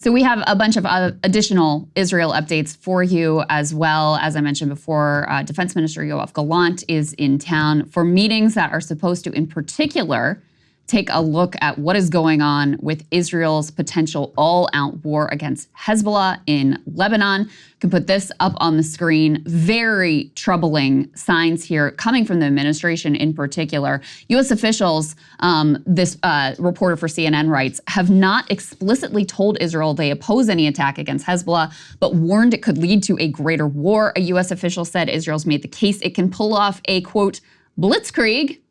So we have a bunch of additional Israel updates for you as well. As I mentioned before, Defense Minister Yoav Gallant is in town for meetings that are supposed to, in particular, take a look at what is going on with Israel's potential all-out war against Hezbollah in Lebanon. You can put this up on the screen. Very troubling signs here coming from the administration in particular. U.S. officials, this reporter for CNN writes, have not explicitly told Israel they oppose any attack against Hezbollah, but warned it could lead to a greater war. A U.S. official said Israel's made the case it can pull off a, quote, blitzkrieg.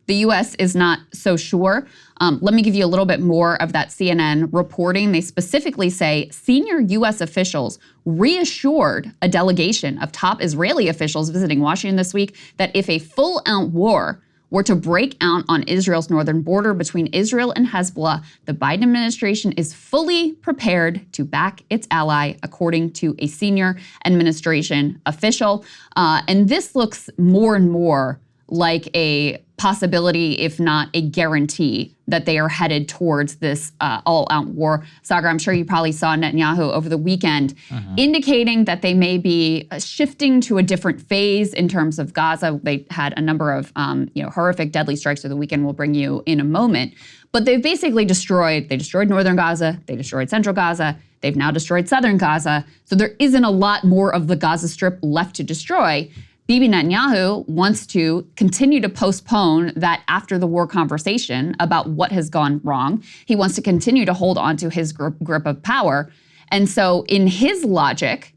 The U.S. is not so sure. Let me give you a little bit more of that CNN reporting. They specifically say senior U.S. officials reassured a delegation of top Israeli officials visiting Washington this week that if a full-out war were to break out on Israel's northern border between Israel and Hezbollah, the Biden administration is fully prepared to back its ally, according to a senior administration official. And this looks more and more like a possibility, if not a guarantee, that they are headed towards this all-out war. Saagar, I'm sure you probably saw Netanyahu over the weekend indicating that they may be shifting to a different phase in terms of Gaza. They had a number of horrific, deadly strikes over the weekend. We'll bring you in a moment. But they've basically destroyed northern Gaza, they destroyed central Gaza, they've now destroyed southern Gaza. So there isn't a lot more of the Gaza Strip left to destroy. Bibi Netanyahu wants to continue to postpone that after the war conversation about what has gone wrong. He wants to continue to hold on to his grip of power. And so in his logic,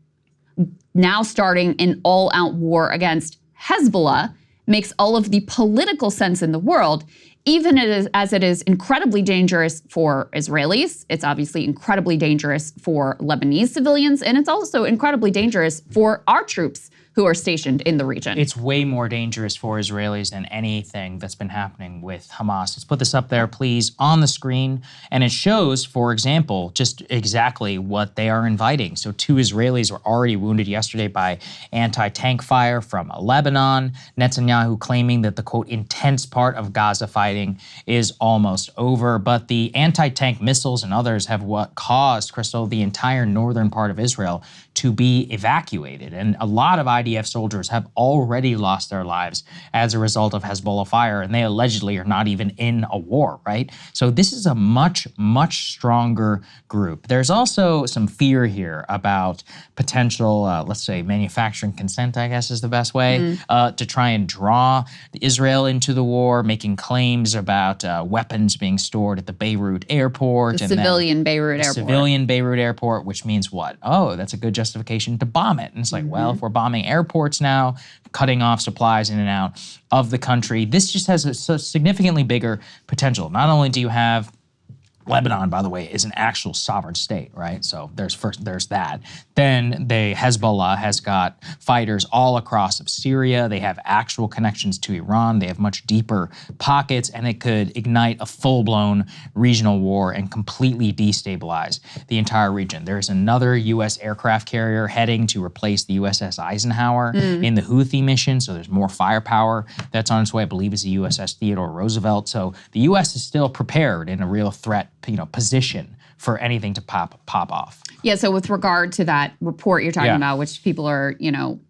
now starting an all-out war against Hezbollah makes all of the political sense in the world, even as it is incredibly dangerous for Israelis. It's obviously incredibly dangerous for Lebanese civilians, and it's also incredibly dangerous for our troops who are stationed in the region. It's way more dangerous for Israelis than anything that's been happening with Hamas. Let's put this up there, please, on the screen. And it shows, for example, just exactly what they are inviting. So 2 Israelis were already wounded yesterday by anti-tank fire from Lebanon. Netanyahu claiming that the, quote, intense part of Gaza fighting is almost over. But the anti-tank missiles and others have what caused, Krystal, the entire northern part of Israel to be evacuated. And a lot of IDF soldiers have already lost their lives as a result of Hezbollah fire, and they allegedly are not even in a war, right? So this is a much, much stronger group. There's also some fear here about potential, let's say, manufacturing consent, I guess is the best way, to try and draw Israel into the war, making claims about weapons being stored at the Beirut airport. The civilian Beirut airport. Civilian Beirut airport, which means what? Oh, that's a good justification to bomb it. And it's like, well, if we're bombing airports now, cutting off supplies in and out of the country, this just has a significantly bigger potential. Not only do you have Lebanon, by the way, is an actual sovereign state, right? So there's that. Then Hezbollah has got fighters all across of Syria. They have actual connections to Iran. They have much deeper pockets, and it could ignite a full-blown regional war and completely destabilize the entire region. There's another U.S. aircraft carrier heading to replace the USS Eisenhower in the Houthi mission, so there's more firepower that's on its way. I believe it's the USS Theodore Roosevelt. So the U.S. is still prepared in a real threat position for anything to pop off. Yeah, so with regard to that report you're talking about, which people are,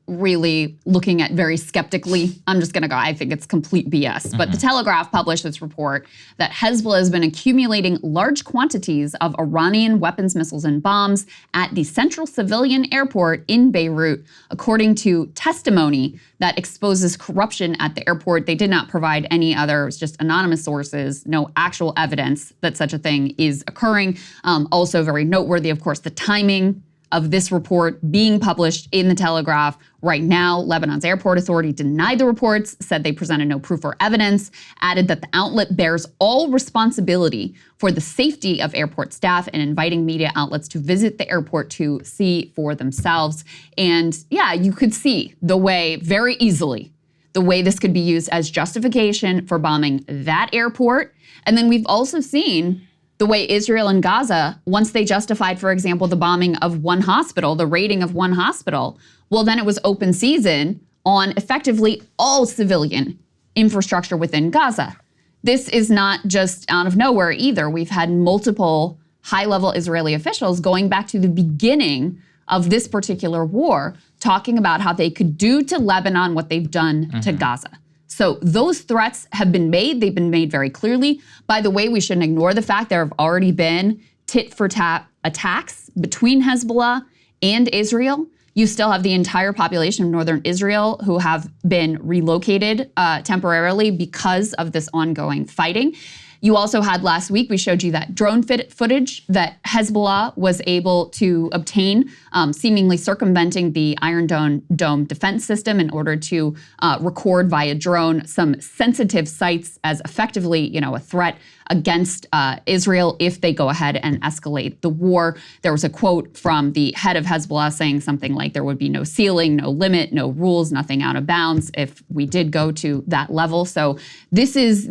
really looking at very skeptically, I'm just gonna go, I think it's complete BS. But the Telegraph published this report that Hezbollah has been accumulating large quantities of Iranian weapons, missiles, and bombs at the central civilian airport in Beirut, according to testimony that exposes corruption at the airport. They did not provide any other, it's just anonymous sources, no actual evidence that such a thing is occurring. Also very noteworthy, of course, the timing of this report being published in the Telegraph right now. Lebanon's airport authority denied the reports, said they presented no proof or evidence, added that the outlet bears all responsibility for the safety of airport staff and inviting media outlets to visit the airport to see for themselves. And yeah, you could see the way, very easily, the way this could be used as justification for bombing that airport. And then we've also seen the way Israel and Gaza, once they justified, for example, the bombing of one hospital, the raiding of one hospital, well, then it was open season on effectively all civilian infrastructure within Gaza. This is not just out of nowhere either. We've had multiple high-level Israeli officials going back to the beginning of this particular war, talking about how they could do to Lebanon what they've done to Gaza. So those threats have been made. They've been made very clearly. By the way, we shouldn't ignore the fact there have already been tit-for-tat attacks between Hezbollah and Israel. You still have the entire population of northern Israel who have been relocated temporarily because of this ongoing fighting. You also had last week, we showed you that drone footage that Hezbollah was able to obtain, seemingly circumventing the Iron Dome defense system in order to record via drone some sensitive sites as effectively, a threat against Israel if they go ahead and escalate the war. There was a quote from the head of Hezbollah saying something like there would be no ceiling, no limit, no rules, nothing out of bounds if we did go to that level. So this is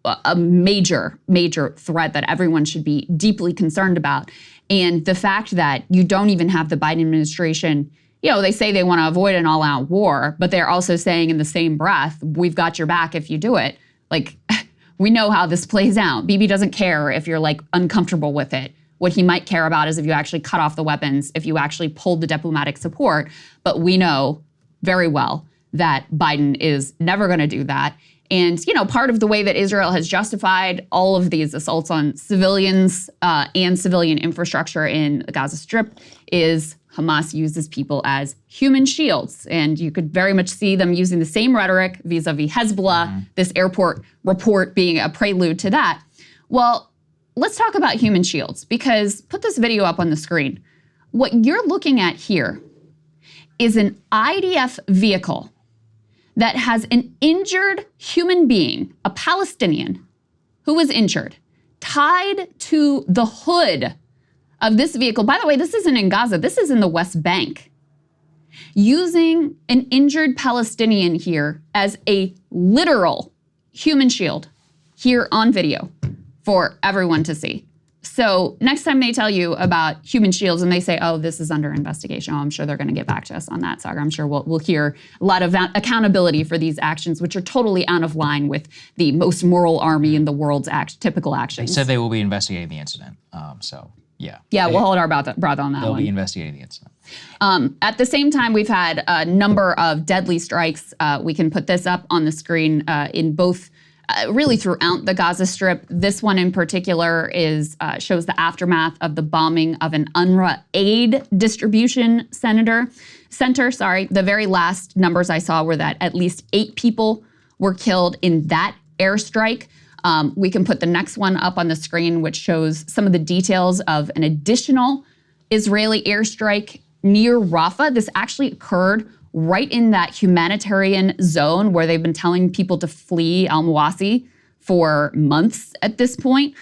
a major, major threat that everyone should be deeply concerned about. And the fact that you don't even have the Biden administration, they say they want to avoid an all-out war, but they're also saying in the same breath, we've got your back if you do it. Like, we know how this plays out. Bibi doesn't care if you're uncomfortable with it. What he might care about is if you actually cut off the weapons, if you actually pulled the diplomatic support. But we know very well that Biden is never going to do that. And, part of the way that Israel has justified all of these assaults on civilians and civilian infrastructure in the Gaza Strip is Hamas uses people as human shields. And you could very much see them using the same rhetoric vis-a-vis Hezbollah, this airport report being a prelude to that. Well, let's talk about human shields, because put this video up on the screen. What you're looking at here is an IDF vehicle that has an injured human being, a Palestinian, who was injured, tied to the hood of this vehicle. By the way, this isn't in Gaza, this is in the West Bank. Using an injured Palestinian here as a literal human shield here on video for everyone to see. So next time they tell you about human shields and they say, oh, this is under investigation, I'm sure they're going to get back to us on that, Saagar. I'm sure we'll hear a lot of accountability for these actions, which are totally out of line with the most moral army in the world's typical actions. They said they will be investigating the incident. Yeah. Yeah, we'll hold our breath on that one. They'll be investigating the incident. At the same time, we've had a number of deadly strikes. We can put this up on the screen in both really throughout the Gaza Strip. This one in particular shows the aftermath of the bombing of an UNRWA aid distribution center. The very last numbers I saw were that at least 8 people were killed in that airstrike. We can put the next one up on the screen, which shows some of the details of an additional Israeli airstrike near Rafah. This actually occurred right in that humanitarian zone where they've been telling people to flee al-Mawasi for months at this point.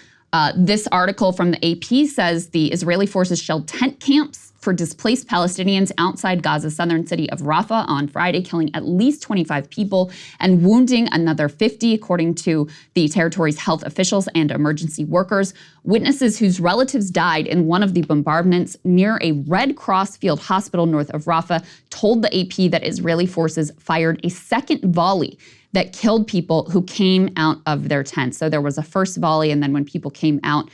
This article from the AP says the Israeli forces shelled tent camps for displaced Palestinians outside Gaza's southern city of Rafah on Friday, killing at least 25 people and wounding another 50, according to the territory's health officials and emergency workers. Witnesses whose relatives died in one of the bombardments near a Red Cross field hospital north of Rafah told the AP that Israeli forces fired a second volley that killed people who came out of their tents. So there was a first volley, and then when people came out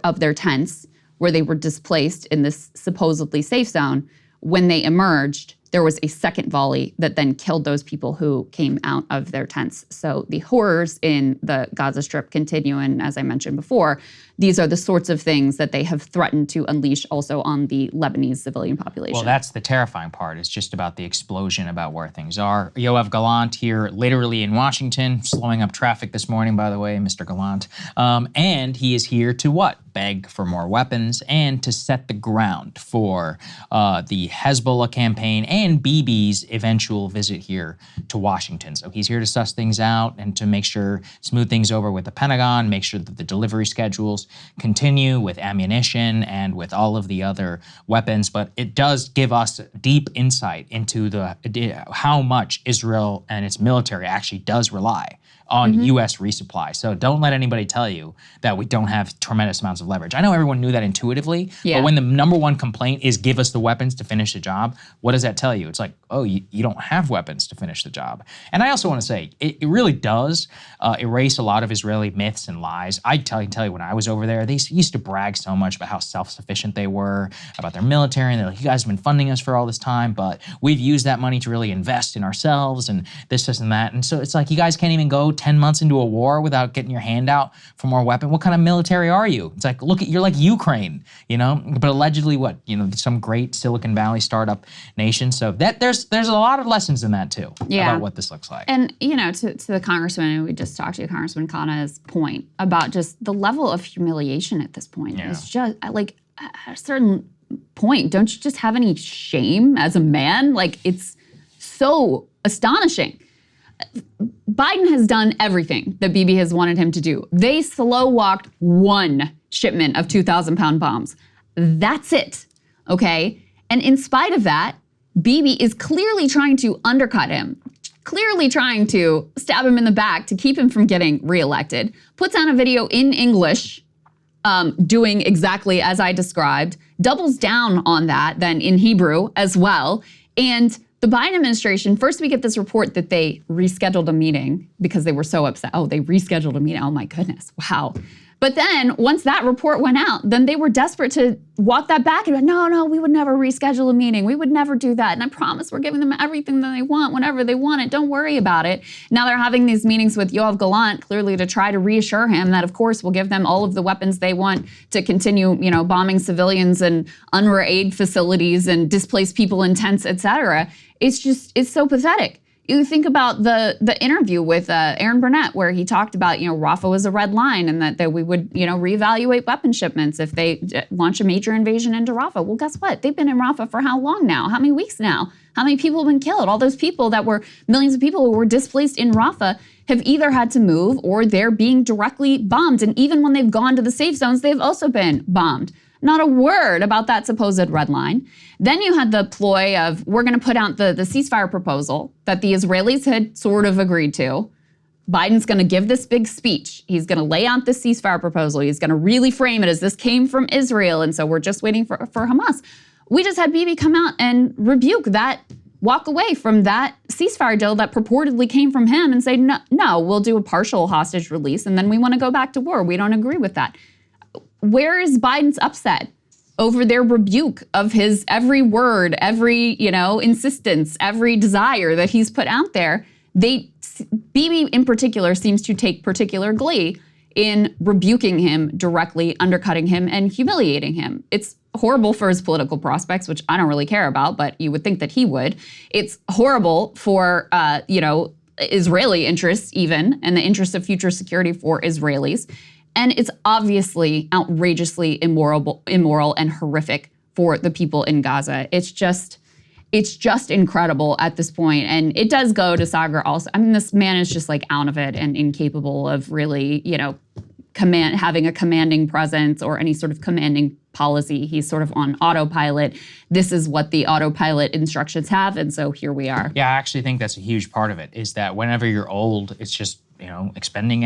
of their tents, where they were displaced in this supposedly safe zone, when they emerged, there was a second volley that then killed those people who came out of their tents. So the horrors in the Gaza Strip continue, and as I mentioned before, these are the sorts of things that they have threatened to unleash also on the Lebanese civilian population. Well, that's the terrifying part. It's just about the explosion, about where things are. Yoav Gallant here, literally in Washington, slowing up traffic this morning, by the way, Mr. Gallant. And he is here to what? Beg for more weapons and to set the ground for the Hezbollah campaign and Bibi's eventual visit here to Washington. So he's here to suss things out and to make sure, smooth things over with the Pentagon, make sure that the delivery schedules continue with ammunition and with all of the other weapons. But it does give us deep insight into how much Israel and its military actually does rely on U.S. resupply. So don't let anybody tell you that we don't have tremendous amounts of leverage. I know everyone knew that intuitively, but when the number one complaint is give us the weapons to finish the job, what does that tell you? It's like, oh, you don't have weapons to finish the job. And I also want to say, it really does erase a lot of Israeli myths and lies. I can tell you when I was over there, they used to brag so much about how self-sufficient they were, about their military, and they're like, you guys have been funding us for all this time, but we've used that money to really invest in ourselves and this and that. And so it's like, you guys can't even go 10 months into a war without getting your hand out for more weapon. What kind of military are you? It's like, look, you're like Ukraine, you know, but allegedly what, you know, some great Silicon Valley startup nation. So that there's a lot of lessons in that too, about what this looks like. And, you know, to the congressman, and we just talked to Congressman Khanna's point about just the level of humiliation at this point is just like at a certain point, don't you just have any shame as a man? Like, it's so astonishing. Biden has done everything that Bibi has wanted him to do. They slow-walked one shipment of 2,000-pound bombs. That's it, okay? And in spite of that, Bibi is clearly trying to undercut him, clearly trying to stab him in the back to keep him from getting reelected, puts on a video in English doing exactly as I described, doubles down on that then in Hebrew as well, and the Biden administration, first we get this report that they rescheduled a meeting because they were so upset. Oh, they rescheduled a meeting. Oh my goodness, wow. But then once that report went out, then they were desperate to walk that back and be like, no, we would never reschedule a meeting. We would never do that. And I promise we're giving them everything that they want whenever they want it. Don't worry about it. Now they're having these meetings with Yoav Gallant, clearly to try to reassure him that, of course, we'll give them all of the weapons they want to continue, you know, bombing civilians and UNRWA aid facilities and displace people in tents, et cetera. It's so pathetic. You think about the interview with Aaron Burnett, where he talked about, you know, Rafah was a red line and that we would, you know, reevaluate weapon shipments if they launch a major invasion into Rafah. Well, guess what? They've been in Rafah for how long now? How many weeks now? How many people have been killed? All those people millions of people who were displaced in Rafah have either had to move or they're being directly bombed. And even when they've gone to the safe zones, they've also been bombed. Not a word about that supposed red line. Then you had the ploy of, we're going to put out the ceasefire proposal that the Israelis had sort of agreed to. Biden's going to give this big speech. He's going to lay out this ceasefire proposal. He's going to really frame it as this came from Israel, and so we're just waiting for Hamas. We just had Bibi come out and rebuke that, walk away from that ceasefire deal that purportedly came from him and say, no, we'll do a partial hostage release, and then we want to go back to war. We don't agree with that. Where is Biden's upset over their rebuke of his every word, every, you know, insistence, every desire that he's put out there? Bibi in particular seems to take particular glee in rebuking him directly, undercutting him, and humiliating him. It's horrible for his political prospects, which I don't really care about, but you would think that he would. It's horrible for, you know, Israeli interests even, and the interests of future security for Israelis. And it's obviously outrageously immoral and horrific for the people in Gaza. It's just incredible at this point. And it does go to Saagar also. I mean, this man is just like out of it and incapable of really, you know, having a commanding presence or any sort of commanding policy. He's sort of on autopilot. This is what the autopilot instructions have. And so here we are. Yeah, I actually think that's a huge part of it, is that whenever you're old, it's just, you know, expending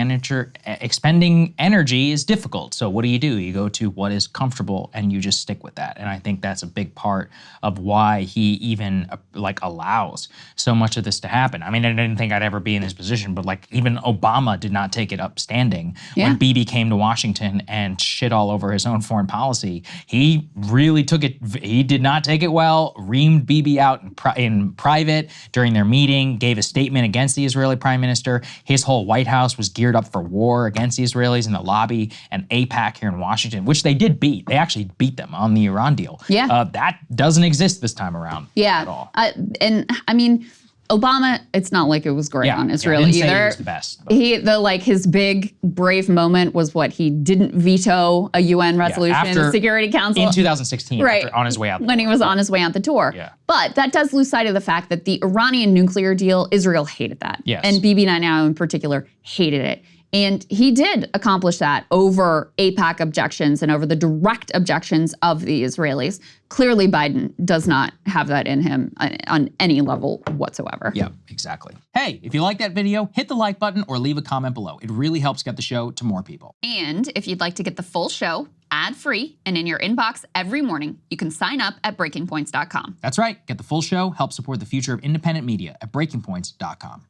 energy is difficult. So what do? You go to what is comfortable and you just stick with that. And I think that's a big part of why he even like allows so much of this to happen. I mean, I didn't think I'd ever be in this position, but like even Obama did not take it upstanding when Bibi came to Washington and shit all over his own foreign policy. He really took it. He did not take it well. Reamed Bibi out in private during their meeting. Gave a statement against the Israeli prime minister. His whole White House was geared up for war against the Israelis in the lobby and AIPAC here in Washington, which they did beat. They actually beat them on the Iran deal. Yeah. That doesn't exist this time around at all. And I mean, Obama, it's not like it was great on Israel either. Say he was the best. His big brave moment was what he didn't veto a UN resolution in the Security Council in 2016, right, on his way out. When he was on his way out the door. Yeah. But that does lose sight of the fact that the Iranian nuclear deal, Israel hated that. Yes. And Bibi Netanyahu in particular hated it. And he did accomplish that over AIPAC objections and over the direct objections of the Israelis. Clearly, Biden does not have that in him on any level whatsoever. Yeah, exactly. Hey, if you like that video, hit the like button or leave a comment below. It really helps get the show to more people. And if you'd like to get the full show ad-free and in your inbox every morning, you can sign up at breakingpoints.com. That's right. Get the full show, help support the future of independent media at breakingpoints.com.